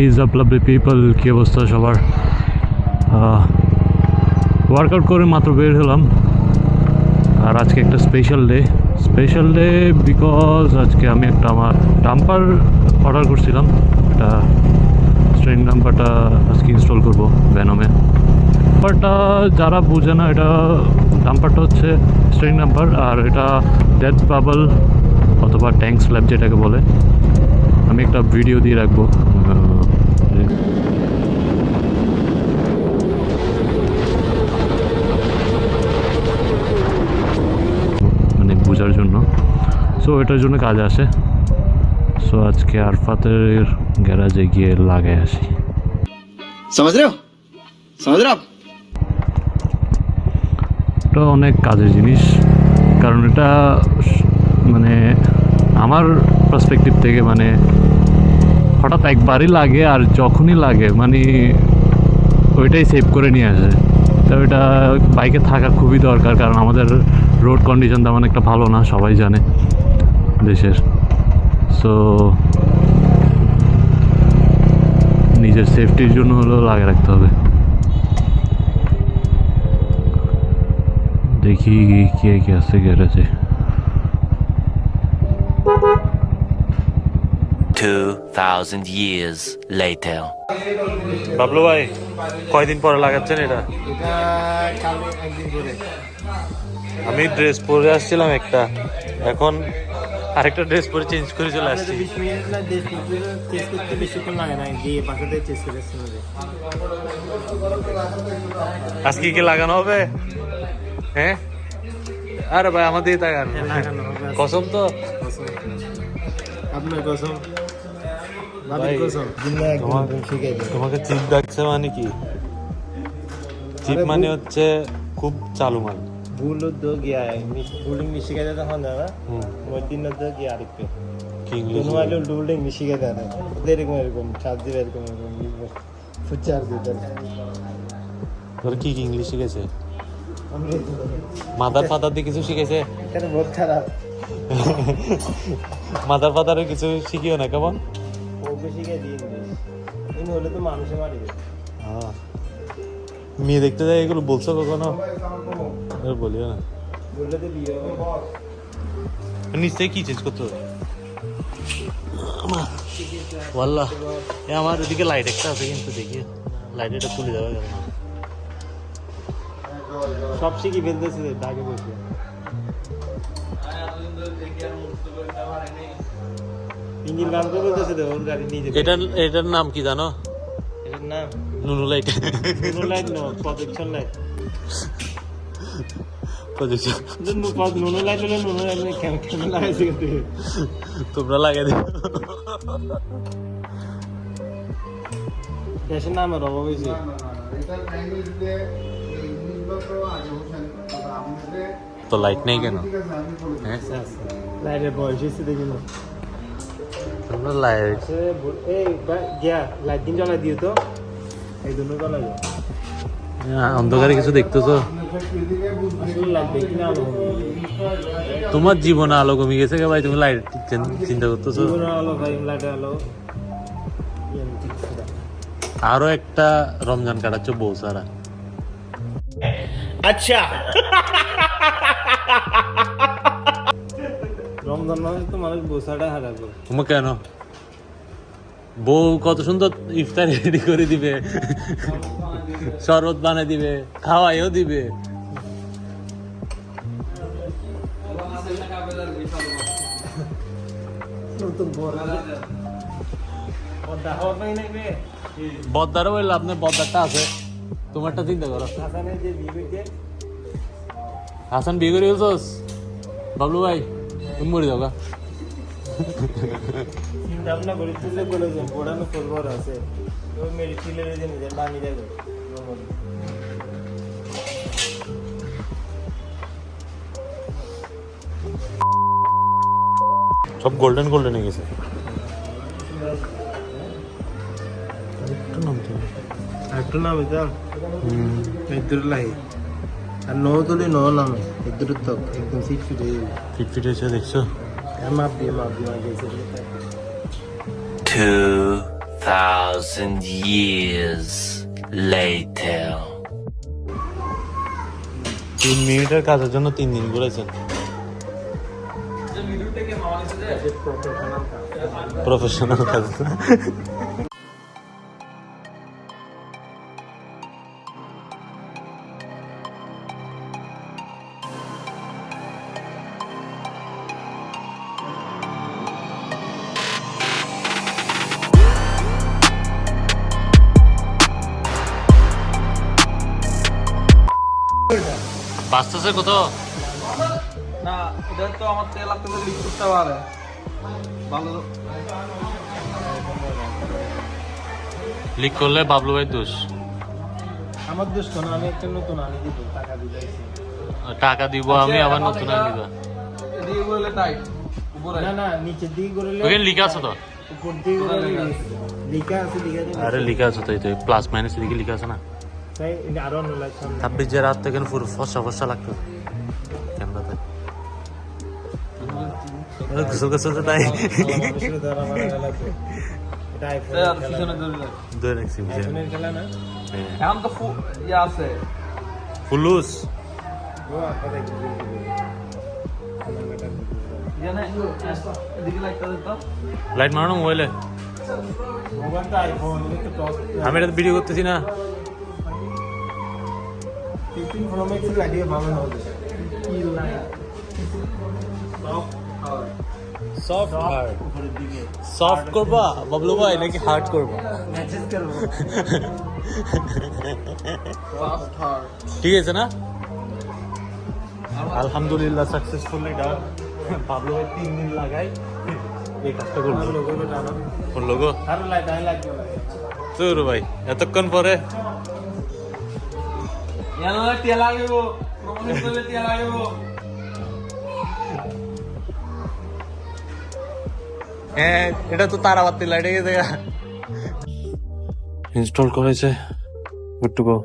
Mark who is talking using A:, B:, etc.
A: Is up lovely people, কী অবস্থা সবার? Workout করে মাত্র বের হলাম। আর আজকে একটা স্পেশাল ডে বিকজ আজকে আমি একটা আমার ডাম্পার অর্ডার করছিলাম। এটা স্ট্রিং ডাম্পারটা আজকে ইনস্টল করবো ভেনমে। ডাম্পারটা যারা বুঝে না, এটা ডাম্পারটা হচ্ছে স্ট্রিং ডাম্পার, আর এটা ডেথ বাবল অথবা ট্যাঙ্ক স্ল্যাব যেটাকে বলে। আমি একটা ভিডিও দিয়ে রাখবো মানে বোঝার জন্য। সো এটার জন্য কাজে আসে। সো আজকে আরফাতের গ্যারাজে গিয়ে লাগাই আসি।
B: समझ रहे हो आप?
A: এটা অনেক কাজের জিনিস, কারণ এটা মানে আমার পার্সপেক্টিভ থেকে মানে হঠাৎ একবারই লাগে, আর যখনই লাগে মানে ওইটাই সেভ করে নিয়ে আসে। তো এটা বাইকে থাকা খুবই দরকার, কারণ আমাদের রোড কন্ডিশন তেমন একটা ভালো না, সবাই জানে দেশের। সো নিজের সেফটির জন্য হলেও লাগিয়ে রাখতে হবে। দেখি কি আছে গ্যারেজে।
C: 2000 years later.
A: বাবলু ভাই, কয়দিন পরে লাগাচ্ছেন এটা? আমি ড্রেস পরে আসছিলাম একটা, এখন আরেকটা ড্রেস পরে চেঞ্জ করে চলে আসছি। আজকে কি লাগানো হবে? হ্যাঁ, আরে ভাই আমাদের তাকান, কসম তো
D: আপনার কসম,
A: ভাই, তোমাকে চিপ ডাকছে মানে কি? চিপ মানে হচ্ছে খুব চালু মাল।
D: ভুল উদ্যোগ গিয়া বুল্ডিং মিশিয়ে দেয় তখন না ওই দিন উদ্যোগ গিয়া আরেকটু
A: কি ইংলিশ?
D: কোনো আলো বুল্ডিং মিশিয়ে দেয় না এরকম চার্জ দিবে এরকম চার্জ দিতে
A: তোর কি ইংলিশ শিখেছে? মাদার ফাদার দিয়ে কিছু শিখেছে?
D: এটা বহুত খারাপ।
A: মাদার ফাদারের কিছু শিখিও না কেমন?
D: ও বেশি গে দিয়ে ইংলিশ হলে তো মানুষে মারিবে।
A: মেয়ে দেখতে যায় এগুলো বলছো কখনো? বলিও না,
D: বললে তো বিয়ে হবে।
A: নিশ্চয়ই কি চেঞ্জ করতে হবে। ওয়াল্লাহ, আমার ওদিকে লাইট একটা আছে, কিন্তু দেখি লাইট এটা তুলে যাবে কেন?
D: সব শিখি ফেলতেছে ঢাকে বসে। ইঞ্জিন গান করে বলতেছে তো ওর গাড়ি নিজে।
A: এটার নাম কি জানো?
D: এটার নাম
A: নুনু লাইট।
D: নুনু লাইট নো, প্রজেকশন লাইট। নুনু লাইট হলে নুনু লাইট কেমন লাগাইছে কিন্তু
A: তোমরা লাগাই দিও।
D: দেশের নাম আর অভাব হয়েছে।
A: তো লাইট নেই কেন? হ্যাঁ,
D: লাইটের বয়স হয়েছে দেখি না।
A: তোমরা লাইট
D: এই গিয়া লাইট দিন জ্বালাই দিও তো, এই দুটো জ্বালাই
A: অন্ধকারে কিছু দেখতেছো?
D: আসলে লাইট দেখি না আলো
A: তোমার জীবনে আলো কমে গেছে ভাই, তুমি লাইট চিন্তা করতেছো?
D: আলো ভাই, লাইট আলো।
A: আরো একটা রমজান কাটাচ্ছ বউ সারা।
D: আচ্ছা, রমজান মাসে তো মানুষ বসাটা হারাবো।
A: তুমি কেন? বউ কত সুন্দর ইফতার রেডি করে দিবে, শরবত বানিয়ে দিবে, খাওয়াইও দিবে। বদ্দারও বললো, আপনার বদ্দারটা আছে, তোমারটা চিন্তা করো। হাসান বিয়ে করে বলছোস? বাবলু ভাই তুমি মরে যাও গা।
D: চিন্তা ভাবনা করি তুলে বলে যে পড়ানো করবার আছে, ওই মেরি তুলে রেজে নিজে বানি যাবে।
A: সব গোল্ডেন হয়ে গেছে।
D: একটু নাম এটা ইদুর লাহি আর নো তুলি নো নামে ইদুর তো একদম
A: ফিট হয়েছে দেখছো?
D: মাপ দিয়ে গেছে।
C: 2,000 years later.
A: 3 মিনিটের কাজের জন্য 3 দিন ঘুরেছেন। প্রফেশনাল কাজ। বাঁচতেছে কত?
E: না এটা তো আমার তেল লাগতে লিক করতে পারে ভালো।
A: লিক করলে বাবলু ভাই দোষ।
D: আমার দোষ তো না, আমি একটা নতুন আনি দিব, টাকা দিলাইছি।
A: টাকা দিব আমি, আবার নতুন আনি দিবা।
E: এদিকে করলে টাইট উপরে
D: না না, নিচের দিকে করলে
A: ওখানে লিখা আছে তো।
D: উপর দিকে করলে লিখা আছে,
A: আরে লিখা আছে তো, এই তো প্লাস মাইনাস দিকে লিখা আছে না।
D: তাই আরো অন্য লাইট সামনে।
A: 26 রাত থেকে পুরো ফসা ফসা লাগতো ক্যামেরাতে। গোসল গোসল তো নাই।
D: এটা আইফোন
E: আর পিছনে ধরে
A: ধরে রাখছি বুঝে।
D: আইফোনের খেলা না?
E: এখন তো ইয়া আছে
A: ফুলুস
D: ও আপনারা একটু
E: জানে এদিকে লাইটটা দিত
A: লাইট মারানো মোবাইলে।
D: মোবাইলটা আইফোন, এটা টপ।
A: আমি এটা ভিডিও করতেছি না।
D: 15 Pro Max এর লাগিয়ে ভালো হবে। কি লাইট
A: সফট হার্ড।
D: উপরের দিকে
A: সফট করবা বাবলু ভাই নাকি হার্ড করবা?
D: ম্যাচেস করব।
E: ফাস্ট হার্ড
A: ঠিক আছে না? আলহামদুলিল্লাহ সাকসেসফুলি ডান। বাবলু ভাই 3 দিন লাগাই এই কাজটা করলো।
D: লোগোটা টানা।
A: কোন লোগো?
D: আরো লাইট আই লাগবে।
A: তোর ভাই এতক্ষণ পরে
E: ইয়ানো তেল লাগিব প্রমোশন করলে তেল লাগিব।
A: হ্যাঁ, এটা তো তারাবাতি লাইট গেছে। ইনস্টল করেছে, গুড টু গো।